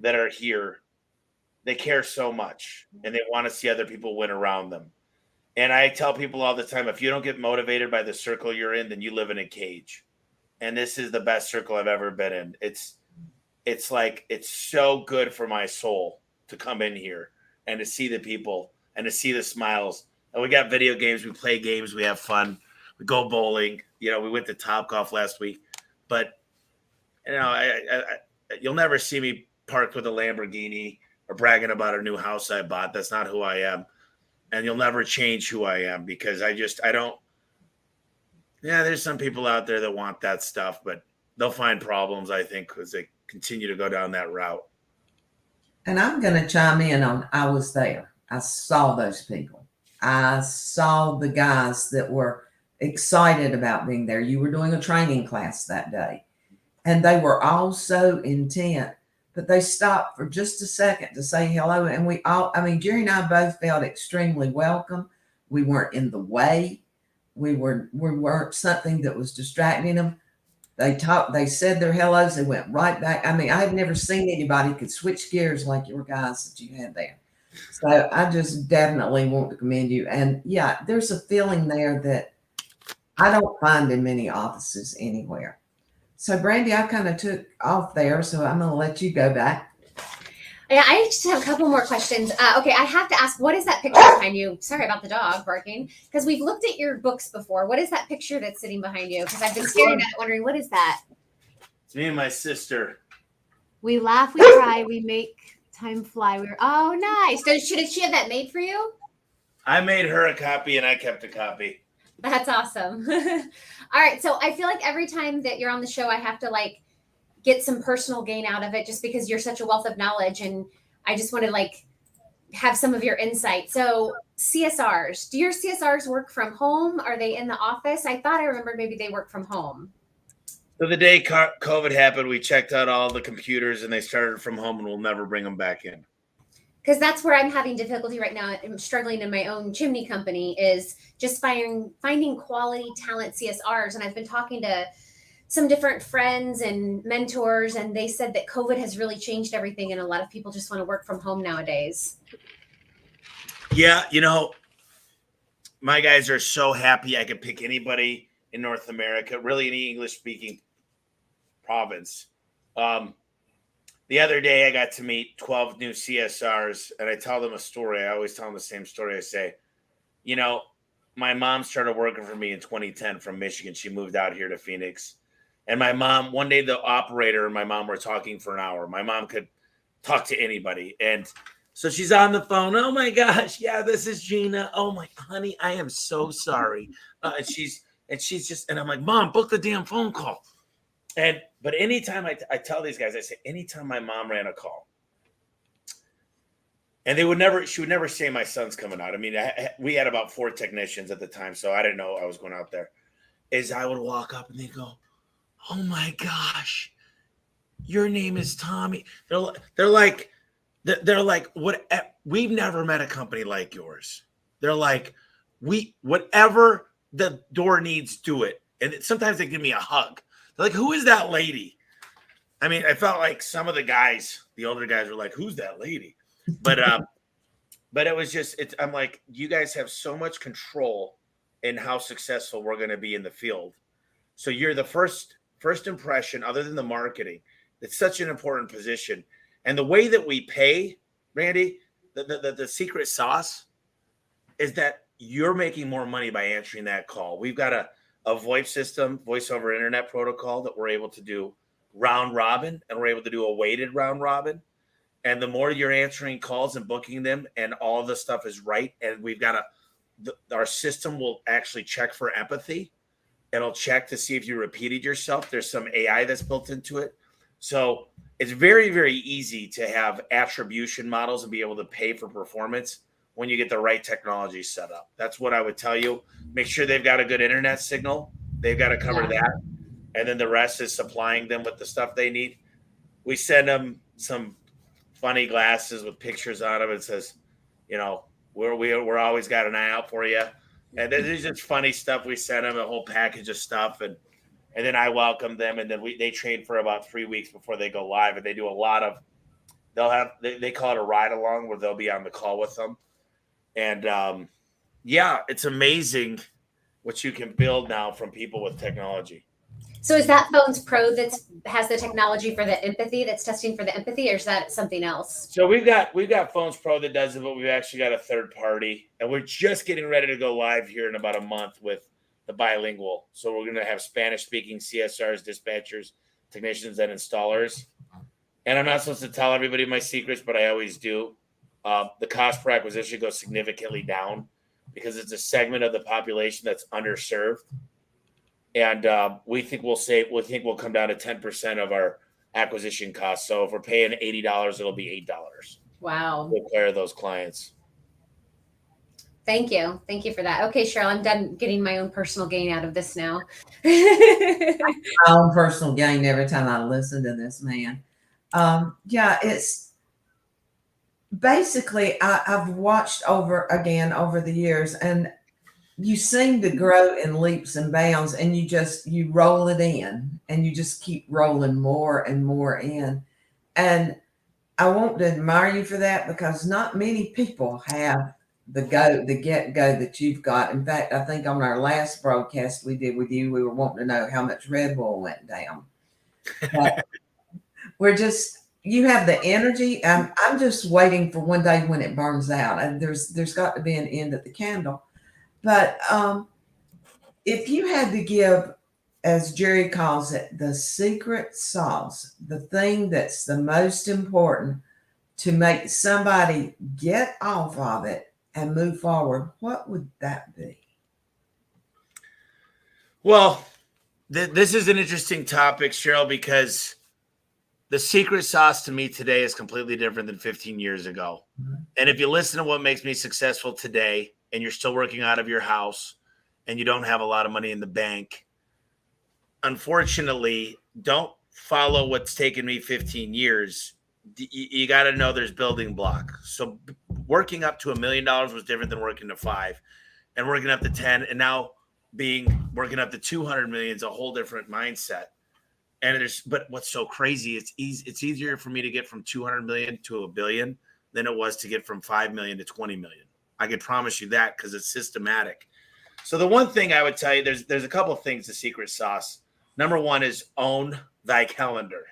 that are here, they care so much. And they want to see other people win around them. And I tell people all the time, if you don't get motivated by the circle you're in, then you live in a cage. And this is the best circle I've ever been in. It's like, it's so good for my soul to come in here and to see the people. and to see the smiles. And we got video games, we play games, we have fun, we go bowling. We went to Topgolf last week, but you'll never see me parked with a Lamborghini or bragging about a new house I bought. That's not who I am. And you'll never change who I am because I don't. Yeah, there's some people out there that want that stuff, but they'll find problems, I think, as they continue to go down that route. And I'm going to chime in on, I was there. I saw those people. I saw the guys that were excited about being there. You were doing a training class that day, and they were all so intent, but they stopped for just a second to say hello. And Jerry and I both felt extremely welcome. We weren't in the way. We weren't something that was distracting them. They talked, they said their hellos, they went right back. I had never seen anybody could switch gears like your guys that you had there. So I just definitely want to commend you. And yeah, there's a feeling there that I don't find in many offices anywhere. So Brandi, I kind of took off there, so I'm going to let you go back. Yeah, I just have a couple more questions. Okay, I have to ask, what is that picture behind you? Sorry about the dog barking, because we've looked at your books before. What is that picture that's sitting behind you? Because I've been staring at it, wondering, what is that? It's me and my sister. We laugh, we cry, we make time fly. Oh, nice. Should she have that made for you? I made her a copy and I kept a copy. That's awesome. All right, so I feel like every time that you're on the show, I have to get some personal gain out of it just because you're such a wealth of knowledge, and I just want to have some of your insight. So CSRs, do your CSRs work from home? Are they in the office? I thought I remembered maybe they work from home. So the day COVID happened, we checked out all the computers and they started from home, and we'll never bring them back in. Because that's where I'm having difficulty right now. I'm struggling in my own chimney company is just finding quality talent CSRs. And I've been talking to some different friends and mentors, and they said that COVID has really changed everything, and a lot of people just want to work from home nowadays. Yeah, my guys are so happy I could pick anybody in North America, really any English-speaking province. The other day I got to meet 12 new CSRs, and I tell them a story. I always tell them the same story. I say, my mom started working for me in 2010 from Michigan. She moved out here to Phoenix. And my mom, one day the operator and my mom were talking for an hour. My mom could talk to anybody. And so she's on the phone. Oh my gosh. Yeah, this is Gina. Oh my honey, I am so sorry. And she's just, and I'm like, Mom, book the damn phone call. But anytime I tell these guys, I say, anytime my mom ran a call, and she would never say my son's coming out. We had about 4 technicians at the time, so I didn't know I was going out there. Is I would walk up and they go, oh my gosh, your name is Tommy. They're like, what? We've never met a company like yours. They're like, whatever the door needs, do it. And sometimes they give me a hug. They're like, who is that lady? I felt like some of the guys, the older guys, were like, who's that lady? But it was just, I'm like, you guys have so much control in how successful we're going to be in the field. So you're the first impression, other than the marketing. It's such an important position. And the way that we pay, Brandi, the secret sauce is that you're making more money by answering that call. We've got a VoIP system, voice over internet protocol, that we're able to do round robin, and we're able to do a weighted round robin. And the more you're answering calls and booking them, and all the stuff is right, and we've got our system will actually check for empathy. It'll check to see if you repeated yourself. There's some AI that's built into it. So it's very, very easy to have attribution models and be able to pay for performance when you get the right technology set up. That's what I would tell you. Make sure they've got a good internet signal. They've got to cover that. And then the rest is supplying them with the stuff they need. We send them some funny glasses with pictures on them. It says, we're always got an eye out for you. And then there's just funny stuff. We send them a whole package of stuff, and then I welcome them, and then they train for about 3 weeks before they go live, and they do a lot of. They call it a ride along, where they'll be on the call with them, and it's amazing what you can build now from people with technology. So is that Phones Pro has the technology for the empathy, that's testing for the empathy, or is that something else? So we've got Phones Pro that does it, but we've actually got a third party, and we're just getting ready to go live here in about a month with the bilingual. So we're going to have Spanish speaking CSRs, dispatchers, technicians, and installers. And I'm not supposed to tell everybody my secrets, but I always do. The cost per acquisition goes significantly down because it's a segment of the population that's underserved. And we think we'll come down to 10% of our acquisition costs. So if we're paying $80, it'll be $8. Wow. To acquire those clients. Thank you for that. Okay, Sheryl, I'm done getting my own personal gain out of this now. My own personal gain every time I listen to this man. Yeah, it's basically I've watched over the years, and you seem to grow in leaps and bounds, and you roll it in, and you just keep rolling more and more in. And I want to admire you for that, because not many people have the get go that you've got. In fact, I think on our last broadcast we did with you, we were wanting to know how much Red Bull went down. But you have the energy. I'm just waiting for one day when it burns out, and there's got to be an end at the candle. But if you had to give, as Jerry calls it, the secret sauce, the thing that's the most important to make somebody get off of it and move forward, what would that be? Well, this is an interesting topic, Sheryl, because the secret sauce to me today is completely different than 15 years ago. Mm-hmm. And if you listen to what makes me successful today, and you're still working out of your house and you don't have a lot of money in the bank, unfortunately, don't follow what's taken me 15 years. You got to know there's building block. So working up to $1 million was different than working to 5, and working up to 10, and now working up to 200 million is a whole different mindset. And but what's so crazy, it's easier for me to get from 200 million to $1 billion than it was to get from 5 million to 20 million. I can promise you that, because it's systematic. So the one thing I would tell you, there's a couple of things, the secret sauce. Number one is own thy calendar.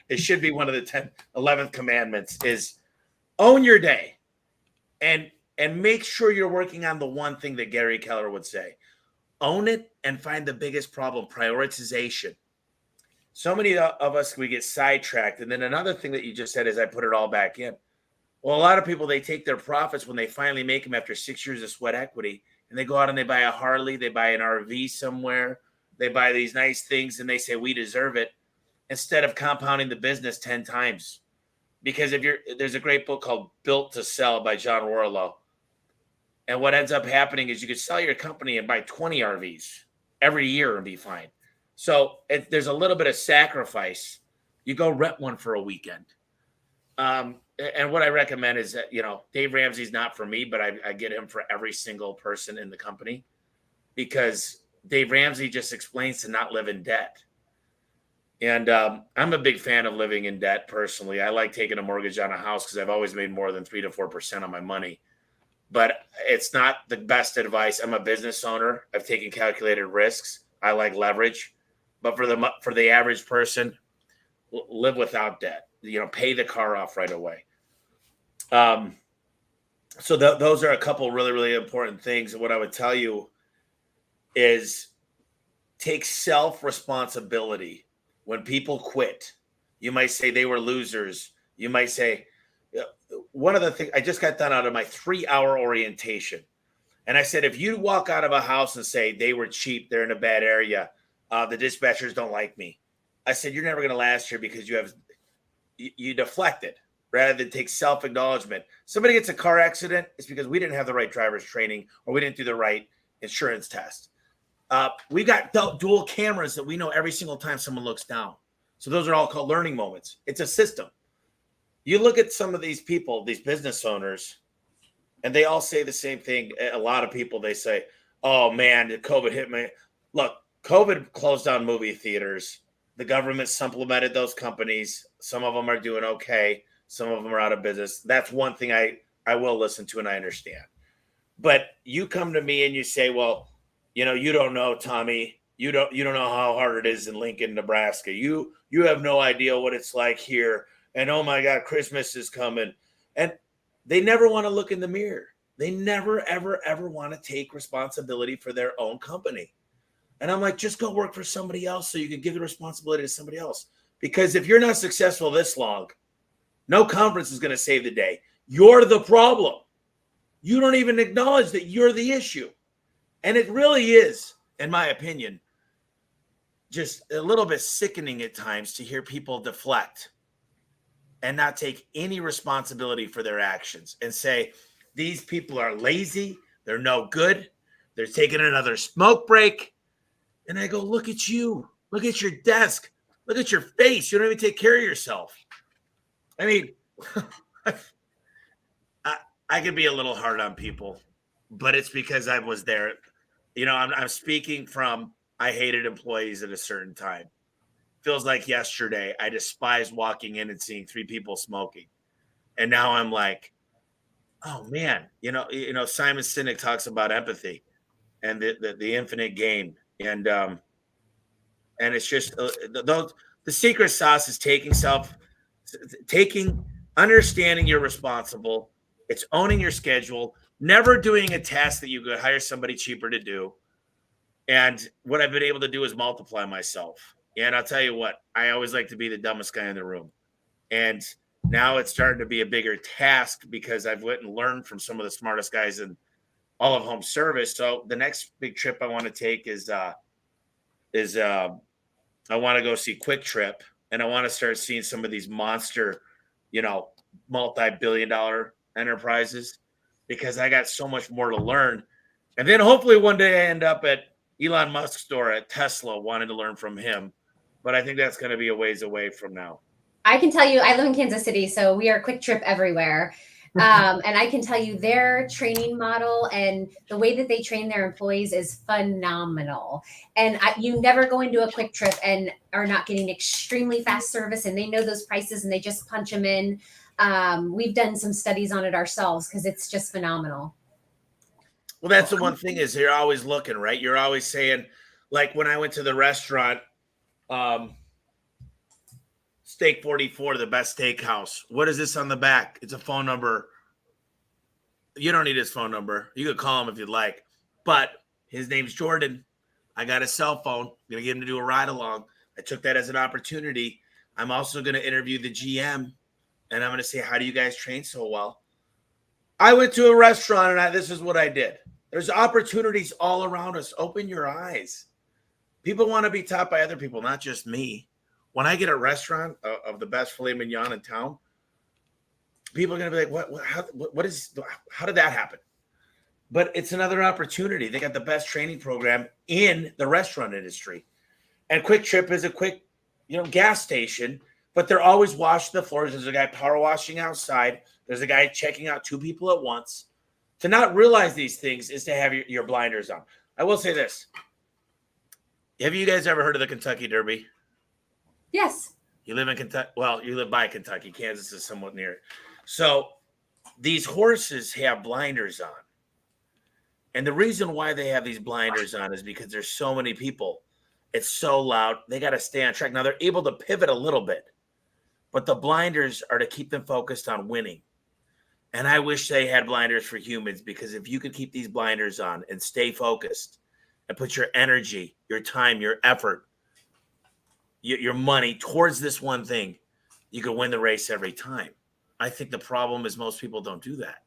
It should be one of the 11th commandments, is own your day, and make sure you're working on the one thing that Gary Keller would say. Own it and find the biggest problem, prioritization. So many of us, we get sidetracked. And then another thing that you just said is I put it all back in. Well, a lot of people, they take their profits when they finally make them after 6 years of sweat equity, and they go out and they buy a Harley, they buy an RV somewhere, they buy these nice things, and they say, we deserve it, instead of compounding the business 10 times. Because there's a great book called Built to Sell by John Warlow. And what ends up happening is you could sell your company and buy 20 RVs every year and be fine. So there's a little bit of sacrifice. You go rent one for a weekend. And what I recommend is that, Dave Ramsey's not for me, but I get him for every single person in the company, because Dave Ramsey just explains to not live in debt. And I'm a big fan of living in debt personally. I like taking a mortgage on a house because I've always made more than 3 to 4% on my money. But it's not the best advice. I'm a business owner. I've taken calculated risks. I like leverage. But for the average person, live without debt. Pay the car off right away. So those are a couple really, really important things. And what I would tell you is take self-responsibility. When people quit, you might say they were losers. You might say, one of the things, I just got done out of my 3-hour orientation. And I said, if you walk out of a house and say they were cheap, they're in a bad area, the dispatchers don't like me, I said, you're never going to last here, because you deflected rather than take self-acknowledgement. Somebody gets a car accident, it's because we didn't have the right driver's training, or we didn't do the right insurance test. We got dual cameras that we know every single time someone looks down. So those are all called learning moments. It's a system. You look at some of these people, these business owners, and they all say the same thing. A lot of people, they say, oh man, did COVID hit me? Look, COVID closed down movie theaters. The government supplemented those companies. Some of them are doing okay. Some of them are out of business. That's one thing I will listen to and I understand. But you come to me and you say, well, you don't know, Tommy, you don't know how hard it is in Lincoln, Nebraska. You have no idea what it's like here. And oh my God, Christmas is coming. And they never want to look in the mirror. They never, ever, ever want to take responsibility for their own company. And I'm like, just go work for somebody else so you can give the responsibility to somebody else. Because if you're not successful this long, no conference is going to save the day. You're the problem. You don't even acknowledge that you're the issue. And it really is, in my opinion, just a little bit sickening at times to hear people deflect and not take any responsibility for their actions and say, these people are lazy, they're no good, they're taking another smoke break. And I go, look at you, look at your desk, look at your face. You don't even take care of yourself. I mean, I could be a little hard on people, but it's because I was there. You know, I'm speaking from, I hated employees at a certain time. Feels like yesterday. I despised walking in and seeing 3 people smoking. And now I'm like, oh man, you know, Simon Sinek talks about empathy and the infinite gain. And it's just the secret sauce is understanding you're responsible. It's owning your schedule, never doing a task that you could hire somebody cheaper to do. And what I've been able to do is multiply myself. And I'll tell you what, I always like to be the dumbest guy in the room. And now it's starting to be a bigger task because I've went and learned from some of the smartest guys in all of home service. So the next big trip I want to take is I want to go see Quick Trip, and I want to start seeing some of these monster, multi-billion-dollar enterprises because I got so much more to learn. And then hopefully one day I end up at Elon Musk's store at Tesla wanting to learn from him. But I think that's going to be a ways away from now. I can tell you, I live in Kansas City, so we are Quick Trip everywhere. And I can tell you their training model and the way that they train their employees is phenomenal. And you never go into a Quick Trip and are not getting extremely fast service, and they know those prices and they just punch them in. We've done some studies on it ourselves because it's just phenomenal. Well, that's the one thing is you're always looking, right? You're always saying, like when I went to the restaurant, Steak 44, the best steakhouse. What is this on the back? It's a phone number. You don't need his phone number. You could call him if you'd like. But his name's Jordan. I got his cell phone. I'm going to get him to do a ride along. I took that as an opportunity. I'm also going to interview the GM, and I'm going to say, how do you guys train so well? I went to a restaurant, and this is what I did. There's opportunities all around us. Open your eyes. People want to be taught by other people, not just me. When I get a restaurant of the best filet mignon in town, people are going to be like, how did that happen? But it's another opportunity. They got the best training program in the restaurant industry. And Quick Trip is a quick, gas station, but they're always washing the floors. There's a guy power washing outside. There's a guy checking out 2 people at once. To not realize these things is to have your blinders on. I will say this. Have you guys ever heard of the Kentucky Derby? Yes. You live in Kentucky. Well, you live by Kentucky. Kansas is somewhat near it. So these horses have blinders on. And the reason why they have these blinders on is because there's so many people. It's so loud. They got to stay on track. Now they're able to pivot a little bit, but the blinders are to keep them focused on winning. And I wish they had blinders for humans, because if you could keep these blinders on and stay focused and put your energy, your time, your effort, your money towards this one thing, you could win the race every time. I think the problem is most people don't do that.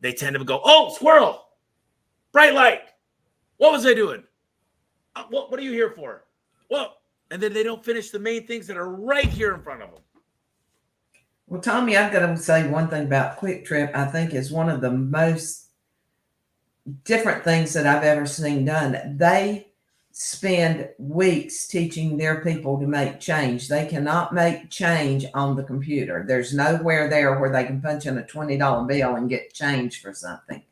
They tend to go, oh, squirrel, bright light. What was I doing? What are you here for? Well, and then they don't finish the main things that are right here in front of them. Well, Tommy, I've got to say one thing about Quick Trip. I think is one of the most different things that I've ever seen done. They spend weeks teaching their people to make change. They cannot make change on the computer. There's nowhere there where they can punch in a $20 bill and get change for something.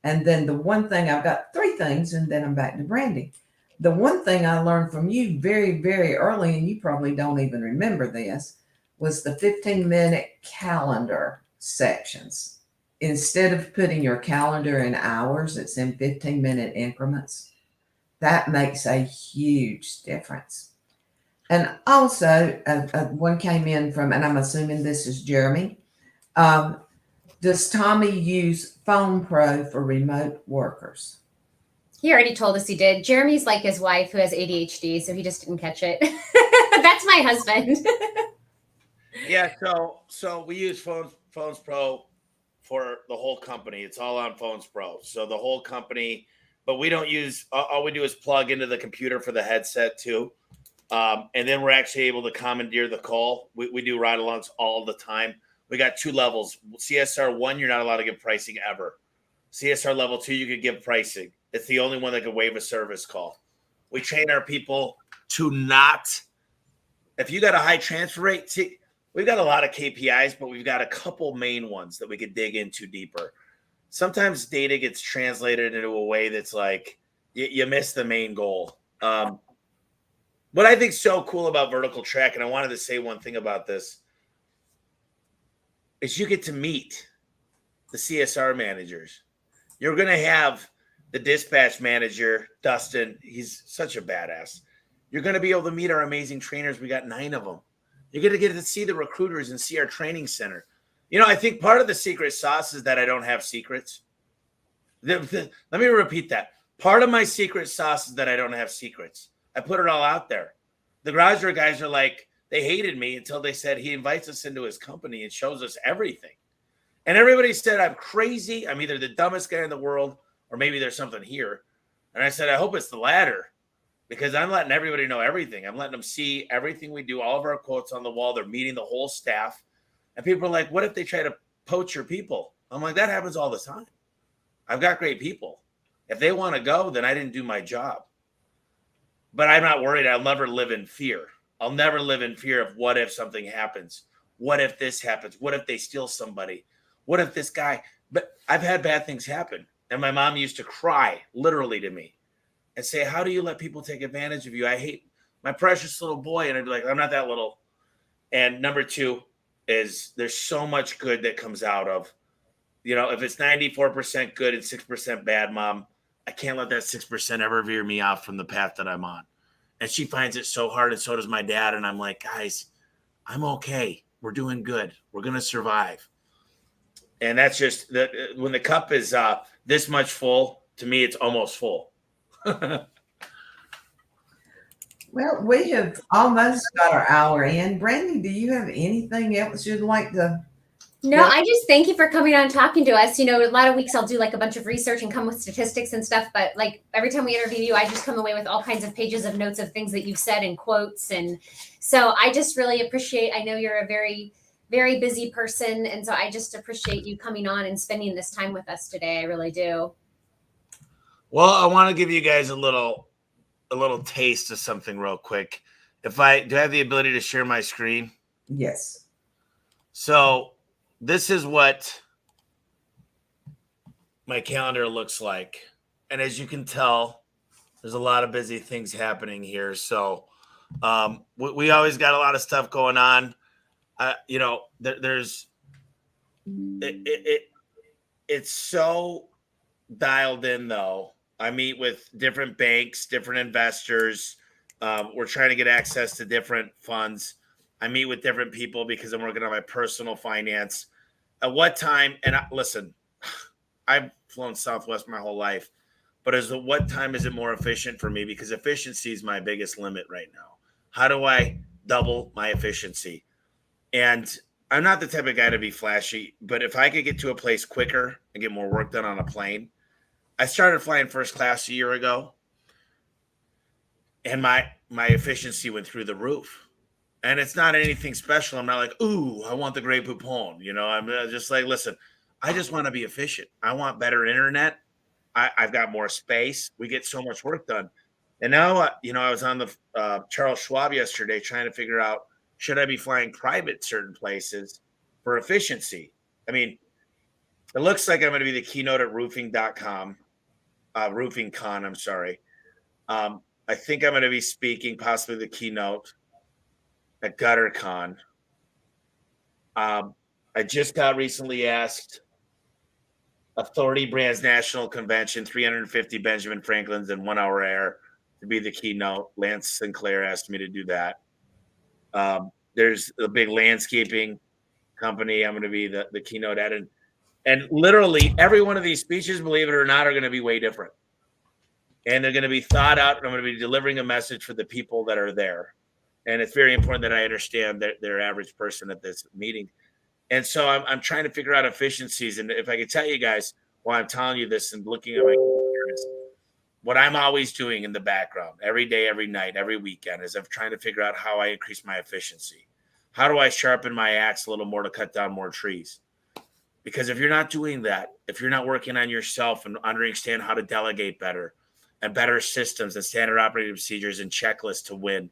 And then the one thing, I've got 3 things, and then I'm back to Brandi. The one thing I learned from you very, very early, and you probably don't even remember this, was the 15-minute calendar sections. Instead of putting your calendar in hours, it's in 15-minute increments. that makes a huge difference. And also, one came in from, and I'm assuming this is Jeremy. Does Tommy use Phone Pro for remote workers? He already told us he did. Jeremy's like his wife who has ADHD, so he just didn't catch it. That's my husband. Yeah, so we use Phones Pro for the whole company. It's all on Phones Pro. So the whole company, but we don't use. All we do is plug into the computer for the headset too, and then we're actually able to commandeer the call. We do ride-alongs all the time. We got 2 levels. CSR 1, you're not allowed to give pricing ever. CSR level 2, you could give pricing. It's the only one that could waive a service call. We train our people to not. If you got a high transfer rate, see, we've got a lot of KPIs, but we've got a couple main ones that we could dig into deeper. Sometimes data gets translated into a way that's like you miss the main goal. What I think is so cool about Vertical Track, and I wanted to say one thing about this, is you get to meet the CSR managers. You're going to have the dispatch manager, Dustin. He's such a badass. You're going to be able to meet our amazing trainers. We got 9 of them. You're going to get to see the recruiters and see our training center. You know, I think part of the secret sauce is that I don't have secrets. Let me repeat that. Part of my secret sauce is that I don't have secrets. I put it all out there. The garage door guys are like, they hated me until they said he invites us into his company and shows us everything. And everybody said I'm crazy. I'm either the dumbest guy in the world or maybe there's something here. And I said, I hope it's the latter because I'm letting everybody know everything. I'm letting them see everything we do, all of our quotes on the wall. They're meeting the whole staff. And people are like, what if they try to poach your people? I'm like, that happens all the time. I've got great people. If they want to go, then I didn't do my job. But I'm not worried. I'll never live in fear. I'll never live in fear of what if something happens? What if this happens? What if they steal somebody? What if this guy? But I've had bad things happen. And my mom used to cry literally to me and say, how do you let people take advantage of you? I hate my precious little boy. And I'd be like, I'm not that little. And number 2 is there's so much good that comes out of, you know, if it's 94% good and 6% bad, Mom, I can't let that 6% ever veer me off from the path that I'm on. And she finds it so hard, and so does my dad. And I'm like, guys, I'm okay. We're doing good. We're going to survive. And that's just when the cup is this much full, to me, it's almost full. Well, we have almost got our hour in. Brandy, do you have anything else you'd like to? No, I just thank you for coming on and talking to us. You know, a lot of weeks I'll do like a bunch of research and come with statistics and stuff. But like every time we interview you, I just come away with all kinds of pages of notes of things that you've said and quotes. And so I just really appreciate, I know you're a very, very busy person. And so I just appreciate you coming on and spending this time with us today. I really do. Well, I want to give you guys a little taste of something real quick. Do I have the ability to share my screen? Yes. So this is what my calendar looks like. And as you can tell, there's a lot of busy things happening here. So we always got a lot of stuff going on. You know, it's so dialed in, though. I meet with different banks, different investors. We're trying to get access to different funds. I meet with different people because I'm working on my personal finance. At what time? And listen, I've flown Southwest my whole life, but what time is it more efficient for me? Because efficiency is my biggest limit right now. How do I double my efficiency? And I'm not the type of guy to be flashy, but if I could get to a place quicker and get more work done on a plane, I started flying first class a year ago, and my efficiency went through the roof. And it's not anything special. I'm not like, ooh, I want the Grey Poupon. You know, I'm just like, listen, I just want to be efficient. I want better internet. I've got more space. We get so much work done. And now, you know, I was on the Charles Schwab yesterday trying to figure out, should I be flying private certain places for efficiency? I mean, it looks like I'm going to be the keynote at roofing.com. Roofing Con, I'm sorry. I think I'm going to be speaking, possibly the keynote at Gutter Con. I just got recently asked Authority Brands National Convention, 350 Benjamin Franklins in 1 hour air. to be the keynote. Lance Sinclair asked me to do that. There's a big landscaping company I'm going to be the keynote at. And literally every one of these speeches, believe it or not, are going to be way different. And they're going to be thought out, and I'm going to be delivering a message for the people that are there. And it's very important that I understand their average person at this meeting. And so I'm trying to figure out efficiencies. And if I could tell you guys while I'm telling you this and looking at my computers, what I'm always doing in the background every day, every night, every weekend is I'm trying to figure out how I increase my efficiency. How do I sharpen my axe a little more to cut down more trees? Because if you're not doing that, if you're not working on yourself and understand how to delegate better and better systems and standard operating procedures and checklists to win,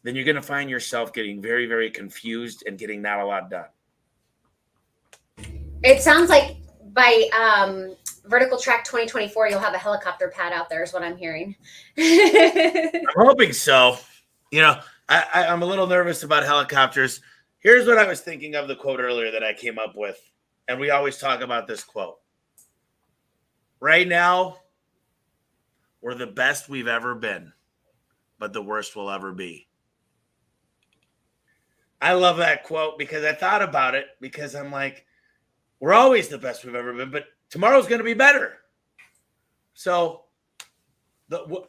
then you're going to find yourself getting very, very confused and getting not a lot done. It sounds like by Vertical Track 2024, you'll have a helicopter pad out there is what I'm hearing. I'm hoping so. You know, I'm a little nervous about helicopters. Here's what I was thinking of the quote earlier that I came up with. And we always talk about this quote. Right now, we're the best we've ever been, but the worst we'll ever be. I love that quote because I thought about it because I'm like, we're always the best we've ever been, but tomorrow's going to be better. So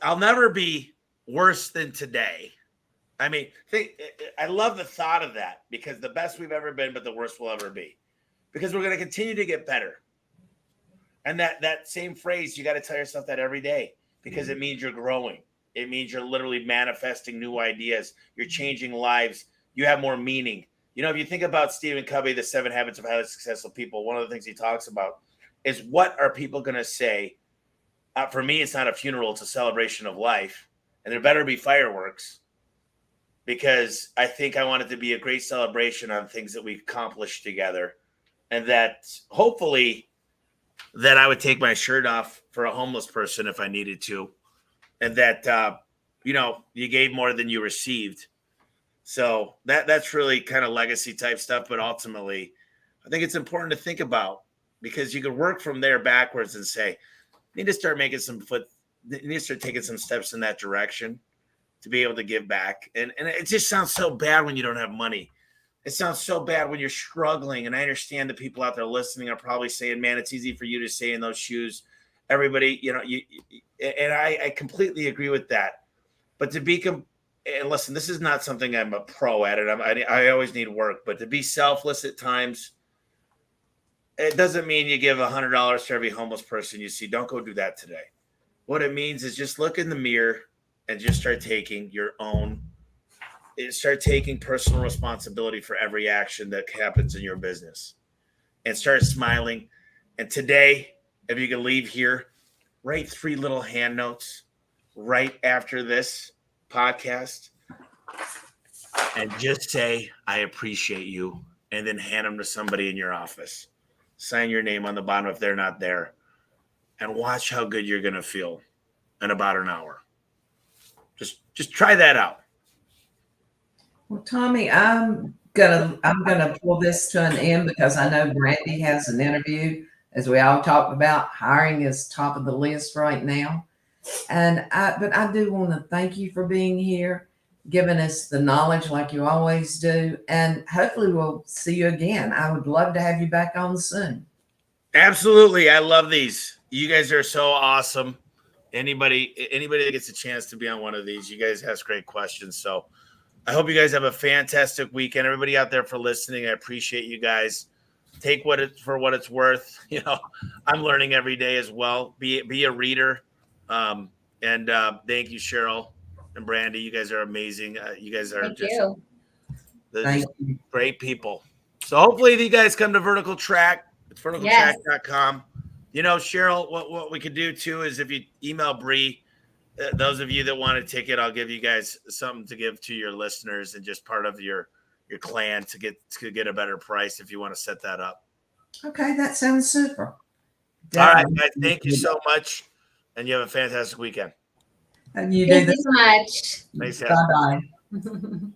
I'll never be worse than today. I mean, I love the thought of that because the best we've ever been, but the worst we'll ever be. Because we're going to continue to get better. And that same phrase, you got to tell yourself that every day because it means you're growing. It means you're literally manifesting new ideas. You're changing lives. You have more meaning. You know, if you think about Stephen Covey, The 7 Habits of Highly Successful People, one of the things he talks about is what are people going to say? For me, it's not a funeral. It's a celebration of life. And there better be fireworks because I think I want it to be a great celebration on things that we've accomplished together. And that hopefully that I would take my shirt off for a homeless person if I needed to. And that, you gave more than you received. So that's really kind of legacy type stuff. But ultimately, I think it's important to think about because you can work from there backwards and say, you need to start taking some steps in that direction to be able to give back. And it just sounds so bad when you don't have money. It sounds so bad when you're struggling. And I understand the people out there listening are probably saying, man, it's easy for you to stay in those shoes. Everybody, I completely agree with that. But to be, and listen, this is not something I'm a pro at. I always need work. But to be selfless at times, it doesn't mean you give $100 to every homeless person you see. Don't go do that today. What it means is just look in the mirror and just start taking personal responsibility for every action that happens in your business and start smiling. And today, if you can leave here, write 3 little hand notes right after this podcast and just say, I appreciate you. And then hand them to somebody in your office. Sign your name on the bottom if they're not there and watch how good you're going to feel in about an hour. Just try that out. Well, Tommy, I'm gonna pull this to an end because I know Brandi has an interview. As we all talked about, hiring is top of the list right now. But I do want to thank you for being here, giving us the knowledge like you always do, and hopefully we'll see you again. I would love to have you back on soon. Absolutely, I love these. You guys are so awesome. Anybody that gets a chance to be on one of these, you guys ask great questions. So I hope you guys have a fantastic weekend. Everybody out there for listening, I appreciate you guys. Take what it's worth. I'm learning every day as well. Be a reader. And thank you, Sheryl and Brandi. You guys are amazing. You guys are just great people. So hopefully you guys come to Vertical Track. It's verticaltrack.com. Sheryl, what we could do too is if you email Bree, those of you that want a ticket, I'll give you guys something to give to your listeners and just part of your clan to get a better price if you want to set that up. Okay, that sounds super. Definitely. All right, guys, thank you so much, and you have a fantastic weekend. And you Thank do you so much. Thanks, Bye-bye.